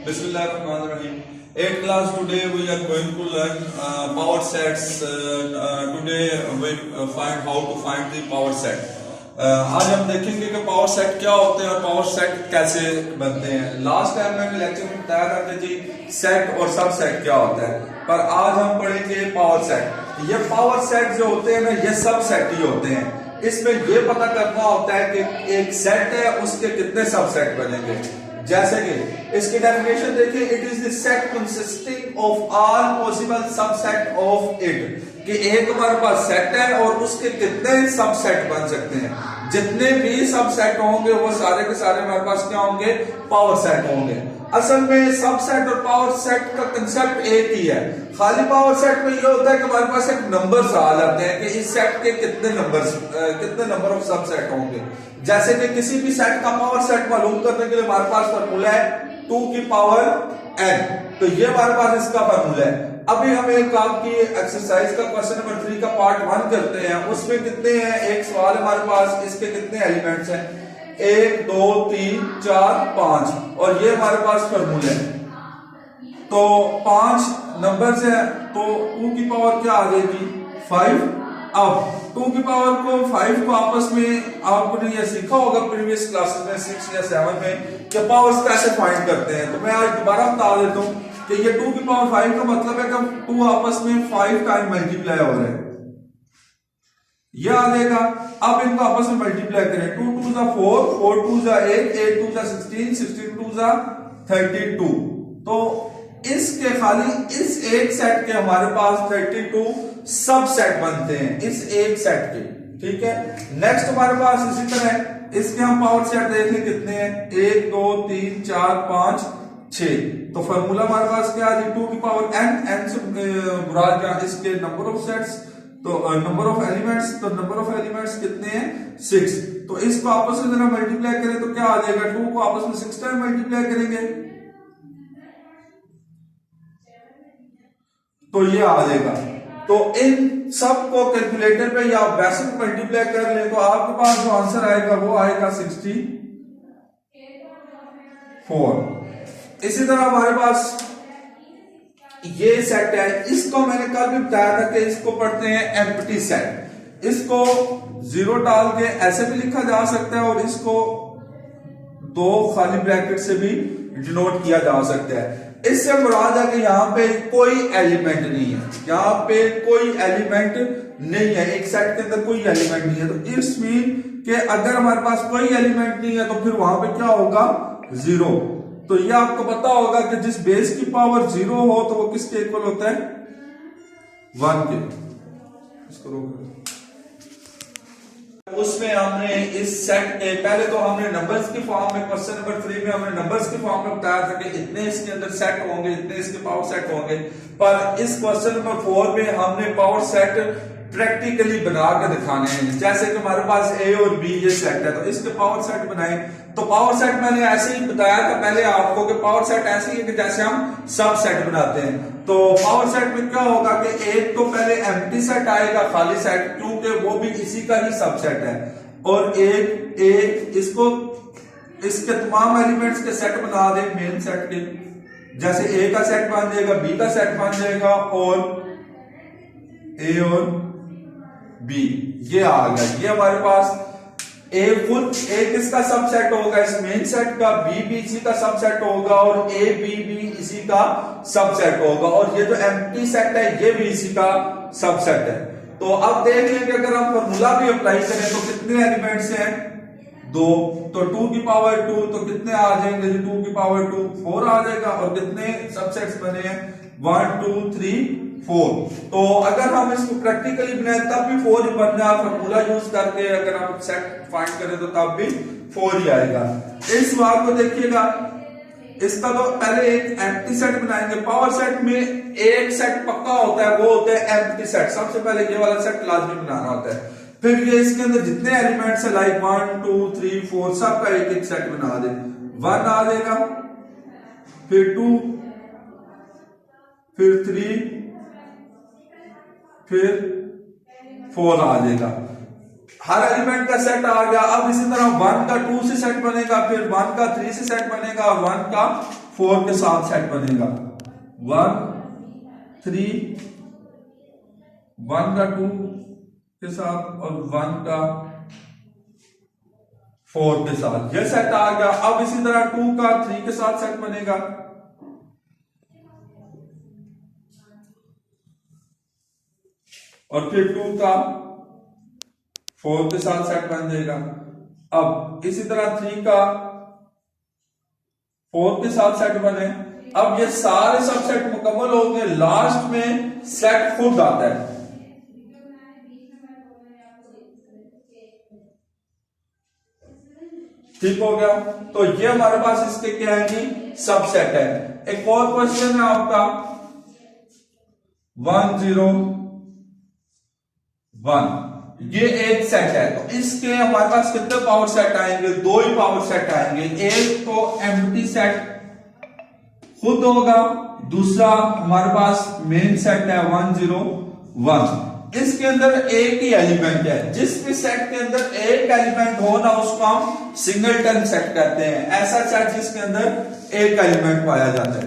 Bismillahirrahmanirrahim. 8th class today we are going to learn power sets. Today we find how to find the power set. आज हम देखेंगे कि power set क्या होते हैं और पावर सेट कैसे बनते हैं। लास्ट टाइम मैंने लेक्चर में बताया था कि जी सेट और सब सेट क्या होता है, पर आज हम पढ़ेंगे पावर सेट। ये पावर सेट जो होते हैं ना, ये सब सेट ही होते हैं। इसमें ये पता करना होता है कि एक सेट है उसके कितने सब सेट बनेंगे। जैसे कि इसकी डेफिनेशन देखिए, it is the set consisting of all possible subset of it, कि एक हमारे पास सेट है और उसके कितने सबसेट बन सकते हैं। जितने भी सबसेट होंगे वो सारे के सारे हमारे पास क्या होंगे, पावर सेट होंगे। असल में सबसेट और पावर सेट का कंसेप्ट एक ही है। खाली पावर सेट में ये होता है कि हमारे पास एक नंबर आ जाते हैं कि इस सेट के कितने नंबर ऑफ सबसेट होंगे। जैसे कि किसी भी सेट का पावर सेट मालूम करने के लिए हमारे पास फॉर्मूला है 2 की पावर n, तो ये हमारे पास इसका फॉर्मूला है। अभी हम एक काम की एक्सरसाइज का क्वेश्चन नंबर 3 का पार्ट 1 करते हैं। उसमें कितने हैं, एक सवाल हमारे पास, इसके कितने एलिमेंट्स हैं, 1 2 3 4 5, और ये हमारे पास फॉर्मूला है। तो 5 नंबर्स है, तो 2 की पावर क्या आ जाएगी 5। अब 2 की पावर को 5 को आपस में आपने ये सीखा होगा प्रीवियस क्लासेस में 6 या 7 में कि पावर्स कैसे फाइंड करते हैं। तो मैं आज दोबारा बता देता हूं कि ये 2 की पावर 5 का मतलब है कि 2 आपस में 5 टाइम मल्टीप्लाई हो रहे हैं, यह आ जाएगा। अब इनको आपस में मल्टीप्लाई करें, 2 2 जा 4, 4 2 जा 8, 8 2 जा 16, 16 2 जा 32। तो इसके खाली इस एक सेट के हमारे पास 32 सब सेट बनते हैं, इस एक सेट के। ठीक है, नेक्स्ट हमारे पास इसी तरह इसके हम पावर सेट देख लें कितने हैं, 1 2 3 4 5 6। तो फॉर्मूला हमारे पास क्या है, 2 की पावर n से मुराद क्या, इसके नंबर ऑफ सेट्स, तो नंबर ऑफ एलिमेंट्स, तो नंबर ऑफ एलिमेंट्स कितने हैं 6। तो इसको आपस में जरा मल्टीप्लाई करें तो क्या आ जाएगा, 2 को आपस में 6 टाइम मल्टीप्लाई करेंगे तो ये आ जाएगा। तो इन सब को कैलकुलेटर पे या वैसे मल्टीप्लाई कर ले तो आपके पास जो आंसर आएगा वो आएगा 64। इसी तरह हमारे पास ये सेट है, इसको मैंने कल भी बताया था कि इसको पढ़ते हैं एम्प्टी सेट। इसको 0 डाल के ऐसे भी लिखा जा सकता है और इसको 2 खाली ब्रैकेट से भी डिनोट किया जा सकता है। इससे मुराद है कि यहाँ पे कोई एलिमेंट नहीं है, यहाँ पे कोई एलिमेंट नहीं है, एक सेट के अंदर कोई एलिमेंट नहीं है। तो इट्स मीन कि अगर हमारे पास कोई एलिमेंट नहीं है तो फिर वहां पे क्या होगा, 0। तो ये आपको पता होगा कि जिस बेस की पावर 0 हो तो वो किसके इक्वल होता है, 1 के। इसको रोक, उसमें हमने इस सेट के पहले तो हमने नंबर्स के फॉर्म में, क्वेश्चन नंबर 3 में हमने नंबर्स के फॉर्म में बताया था कि इतने इसके अंदर सेट होंगे, इतने इसके पावर सेट होंगे। पर इस क्वेश्चन नंबर 4 में हमने पावर सेट प्रैक्टिकली बना के दिखाने हैं। जैसे कि हमारे पास ए और बी ये सेट है, तो इसके पावर सेट बनाए। तो पावर सेट मैंने ऐसे ही बताया था पहले आपको कि पावर सेट ऐसे ही है कि जैसे हम सब सेट बनाते हैं। तो पावर सेट में क्या होगा कि एक तो पहले एम्प्टी सेट आएगा, खाली सेट, क्योंकि वो भी इसी का ही सबसेट है, और एक इसको इसके तमाम एलिमेंट्स के सेट बना दे मेन सेट के। जैसे ए का सेट बन जाएगा, बी का सेट बन जाएगा, और ए और बी ये आ गया। ये हमारे पास ए फुल ए किसका सबसेट होगा, इस मेन सेट का, बी इसी का सबसेट होगा, और ए बी इसी का सबसेट होगा, और ये जो एम्प्टी सेट है ये भी इसी का सबसेट है। तो अब देख लेंगे अगर हम फॉर्मूला भी अप्लाई करें तो कितने एलिमेंट्स हैं, 2। तो 2 की पावर 2 तो कितने आ जाएंगे, 2 की पावर 2 4 आ जाएगा, और कितने सबसेट्स बने हैं, 1 2 3 4। तो अगर हम इसको प्रैक्टिकली बनाए तब भी 4 ही बनना, फॉर्मूला यूज करके अगर हम सेट फाइंड करें तो तब भी 4 ही आएगा। इस बात को देखिएगा, इसका तो पहले एक एम्प्टी सेट बनाएंगे। पावर सेट में एक सेट पक्का होता है, वो होता है एम्प्टी सेट। सबसे पहले ये वाला सेट लाजमी बनाना होता है, फिर ये इसके अंदर जितने एलिमेंट्स है लाइक 1 2 3 4 सबका एक एक सेट बना दे। 1 आ जाएगा, फिर 2, फिर 3, फिर 4 आ जाएगा। हर एलिमेंट का सेट आ गया। अब इसी तरह 1 का 2 से सेट बनेगा, फिर 1 का 3 से सेट बनेगा, 1 का 4 के साथ सेट बनेगा। 1 3 1 का 2 के साथ और 1 का 4 के साथ, ये सेट आ गया। अब इसी तरह 2 का 3 के साथ सेट बनेगा, और फिर 2 का 4 के साथ सेट बन जाएगा। अब इसी तरह 3 का 4 के साथ सेट बने। अब ये सारे सबसेट मुकम्मल हो गए, लास्ट में सेट खुद आता है। ठीक हो गया, तो ये हमारे पास इसके क्या है जी, सबसेट है। एक और क्वेश्चन है आपका 1 0 1, ये एक सेट है, तो इसके हमारे पास कितने पावर सेट आएंगे, 2 ही पावर सेट आएंगे। एक तो एम्प्टी सेट खुद होगा, दूसरा हमारे पास मेन सेट है 1 0 1। इसके अंदर एक ही एलिमेंट है, जिस भी सेट के अंदर एक एलिमेंट हो ना उसको हम सिंगलटन सेट कहते हैं। ऐसा सेट जिसके अंदर एक एलिमेंट पाया जाता है।